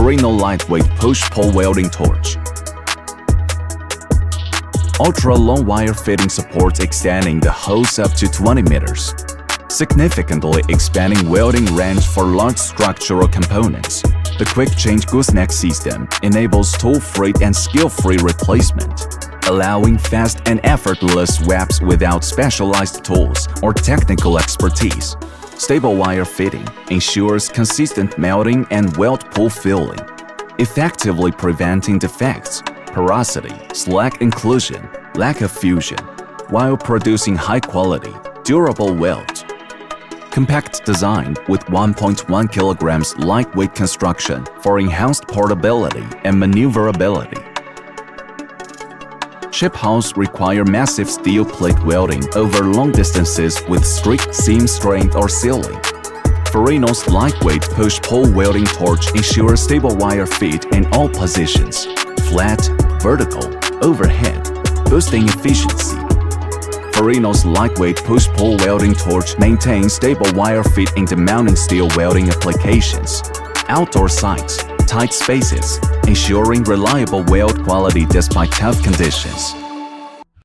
Fairino lightweight push-pull welding torch. Ultra-long wire fitting supports extending the hose up to 20 meters, significantly expanding welding range for large structural components. The quick-change gooseneck system enables tool-free and skill-free replacement, allowing fast and effortless wraps without specialized tools or technical expertise. Stable wire fitting ensures consistent melting and weld pull filling, effectively preventing defects, porosity, slack inclusion, lack of fusion, while producing high-quality, durable welds. Compact design with 1.1 kilograms lightweight construction for enhanced portability and maneuverability. Chip house require massive steel plate welding over long distances with strict seam strength or sealing. Fairino's lightweight push-pull welding torch ensures stable wire fit in all positions, flat, vertical, overhead, boosting efficiency. Fairino's lightweight push-pull welding torch maintains stable wire fit in demanding steel welding applications, outdoor sites, tight spaces, ensuring reliable weld quality despite tough conditions.